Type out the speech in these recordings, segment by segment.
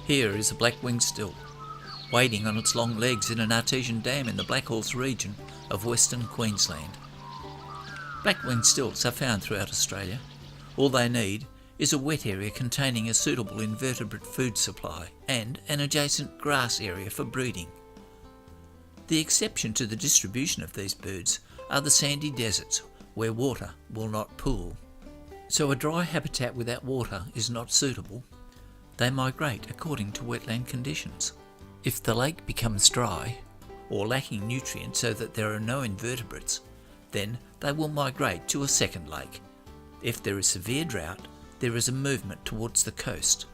Here is a black-winged stilt, wading on its long legs in an artesian dam in the Black Horse region of Western Queensland. Black-winged stilts are found throughout Australia. All they need is a wet area containing a suitable invertebrate food supply and an adjacent grass area for breeding. The exception to the distribution of these birds are the sandy deserts where water will not pool. So a dry habitat without water is not suitable. They migrate according to wetland conditions. If the lake becomes dry or lacking nutrients so that there are no invertebrates, then they will migrate to a second lake. If there is severe drought, there is a movement towards the coast.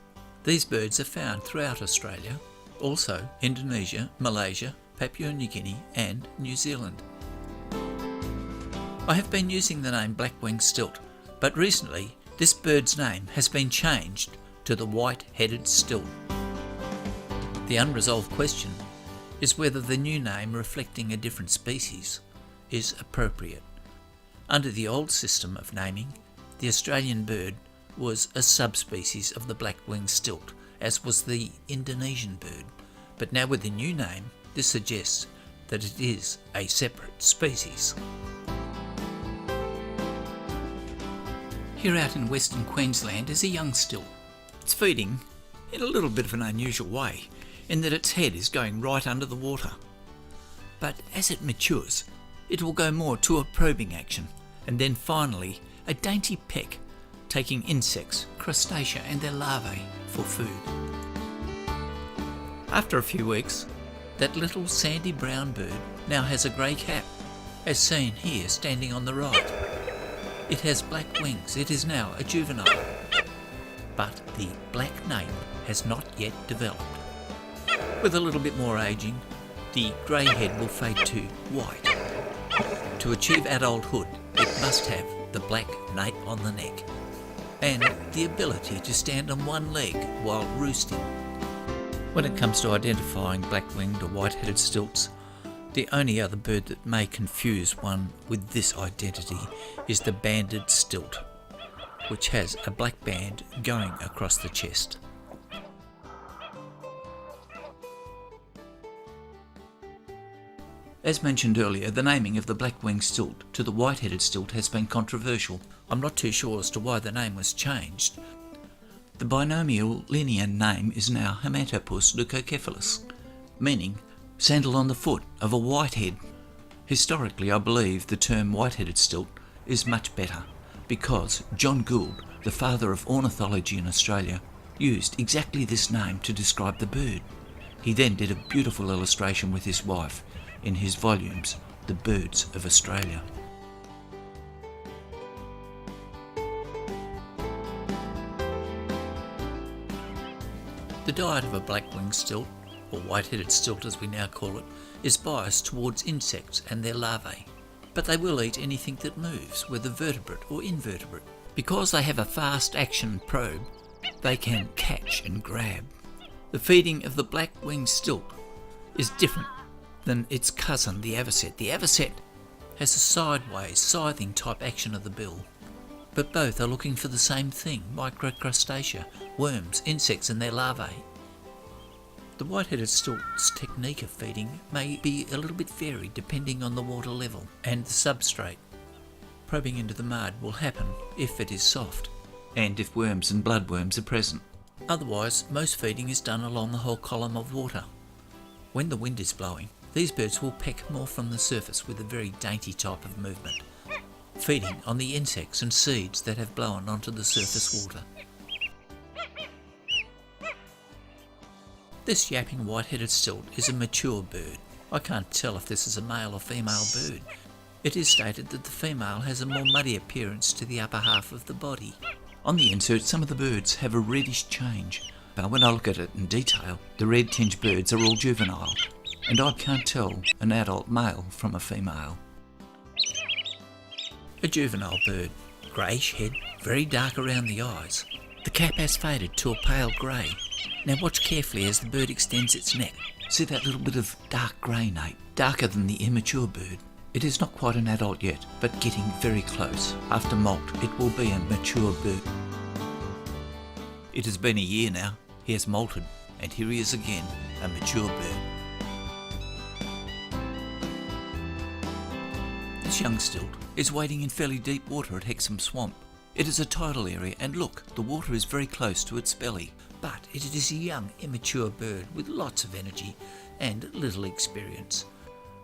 These birds are found throughout Australia, also Indonesia, Malaysia, Papua New Guinea and New Zealand. I have been using the name black-winged stilt, but recently this bird's name has been changed to the white-headed stilt. The unresolved question is whether the new name reflecting a different species is appropriate. Under the old system of naming, the Australian bird was a subspecies of the black-winged stilt, as was the Indonesian bird, but now with the new name, this suggests that it is a separate species. Here out in Western Queensland is a young stilt. It's feeding in a little bit of an unusual way, in that its head is going right under the water. But as it matures, it will go more to a probing action, and then finally a dainty peck, taking insects, crustacea and their larvae for food. After a few weeks, that little sandy brown bird now has a grey cap, as seen here standing on the right. It has black wings. It is now a juvenile, but the black nape has not yet developed. With a little bit more aging, the grey head will fade to white. To achieve adulthood, it must have the black nape on the neck and the ability to stand on one leg while roosting. When it comes to identifying black-winged or white-headed stilts, the only other bird that may confuse one with this identity is the banded stilt, which has a black band going across the chest. As mentioned earlier, the naming of the black-winged stilt to the white-headed stilt has been controversial. I'm not too sure as to why the name was changed. The binomial linear name is now Haematopus leucocephalus, meaning sandal on the foot of a whitehead. Historically, I believe the term white-headed stilt is much better because John Gould, the father of ornithology in Australia, used exactly this name to describe the bird. He then did a beautiful illustration with his wife in his volumes, The Birds of Australia. The diet of a black-winged stilt, or white-headed stilt as we now call it, is biased towards insects and their larvae, but they will eat anything that moves, whether vertebrate or invertebrate. Because they have a fast-action probe, they can catch and grab. The feeding of the black-winged stilt is different than its cousin, the avocet. The avocet has a sideways, scything type action of the bill, but both are looking for the same thing, microcrustacea, worms, insects and their larvae. The white-headed stilt's technique of feeding may be a little bit varied depending on the water level and the substrate. Probing into the mud will happen if it is soft, and if worms and bloodworms are present. Otherwise, most feeding is done along the whole column of water. When the wind is blowing, these birds will peck more from the surface with a very dainty type of movement, feeding on the insects and seeds that have blown onto the surface water. This yapping white-headed stilt is a mature bird. I can't tell if this is a male or female bird. It is stated that the female has a more muddy appearance to the upper half of the body. On the insert, some of the birds have a reddish change, but when I look at it in detail, the red-tinged birds are all juvenile, and I can't tell an adult male from a female. A juvenile bird, greyish head, very dark around the eyes. The cap has faded to a pale grey. Now watch carefully as the bird extends its neck. See that little bit of dark grey nape, darker than the immature bird. It is not quite an adult yet, but getting very close. After molt, it will be a mature bird. It has been a year now. He has molted and here he is again, a mature bird. This young stilt is wading in fairly deep water at Hexham Swamp. It is a tidal area, and look, the water is very close to its belly. But it is a young, immature bird with lots of energy and little experience.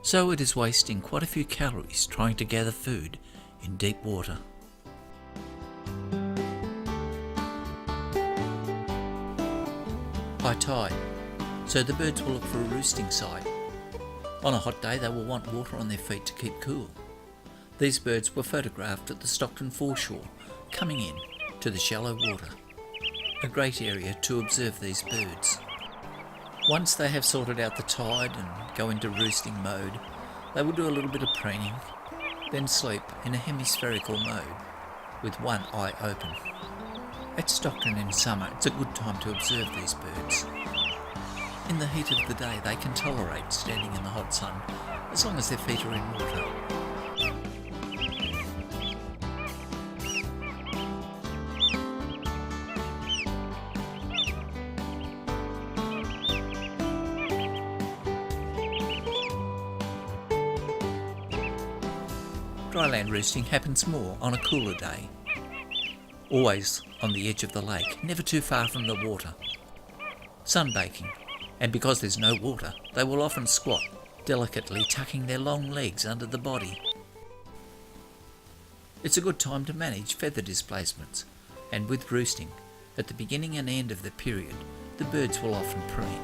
So it is wasting quite a few calories trying to gather food in deep water. High tide, so the birds will look for a roosting site. On a hot day they will want water on their feet to keep cool. These birds were photographed at the Stockton foreshore, coming in to the shallow water. A great area to observe these birds. Once they have sorted out the tide and go into roosting mode, they will do a little bit of preening, then sleep in a hemispherical mode with one eye open. At Stockton in summer, it's a good time to observe these birds. In the heat of the day, they can tolerate standing in the hot sun as long as their feet are in water. Dryland roosting happens more on a cooler day. Always on the edge of the lake, never too far from the water. Sunbaking, and because there's no water, they will often squat, delicately tucking their long legs under the body. It's a good time to manage feather displacements, and with roosting, at the beginning and end of the period, the birds will often preen.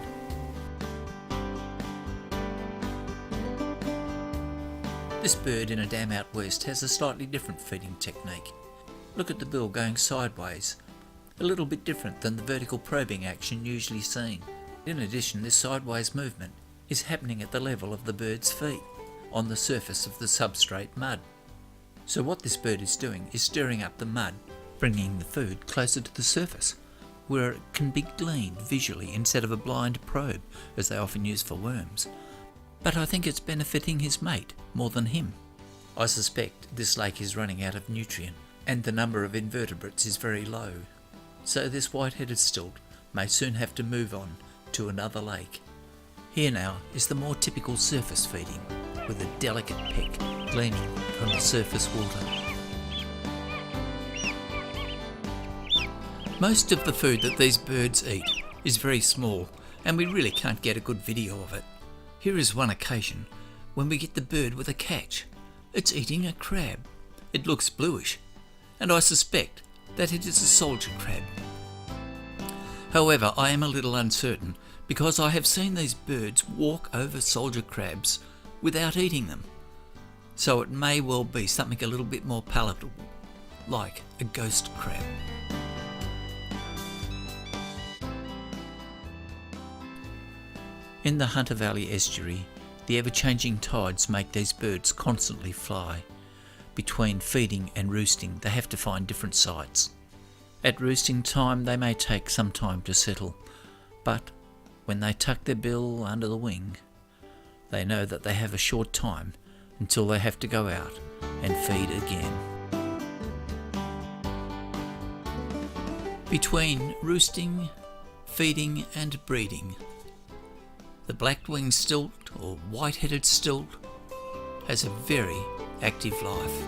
This bird in a dam out west has a slightly different feeding technique. Look at the bill going sideways, a little bit different than the vertical probing action usually seen. In addition, this sideways movement is happening at the level of the bird's feet, on the surface of the substrate mud. So what this bird is doing is stirring up the mud, bringing the food closer to the surface, where it can be gleaned visually instead of a blind probe, as they often use for worms. But I think it's benefiting his mate more than him. I suspect this lake is running out of nutrient, and the number of invertebrates is very low. So this white-headed stilt may soon have to move on to another lake. Here now is the more typical surface feeding, with a delicate peck gleaming from the surface water. Most of the food that these birds eat is very small, and we really can't get a good video of it. Here is one occasion when we get the bird with a catch. It's eating a crab. It looks bluish, and I suspect that it is a soldier crab. However, I am a little uncertain because I have seen these birds walk over soldier crabs without eating them. So it may well be something a little bit more palatable, like a ghost crab. In the Hunter Valley estuary, the ever-changing tides make these birds constantly fly. Between feeding and roosting, they have to find different sites. At roosting time, they may take some time to settle, but when they tuck their bill under the wing, they know that they have a short time until they have to go out and feed again. Between roosting, feeding and breeding, the black-winged stilt or white-headed stilt has a very active life.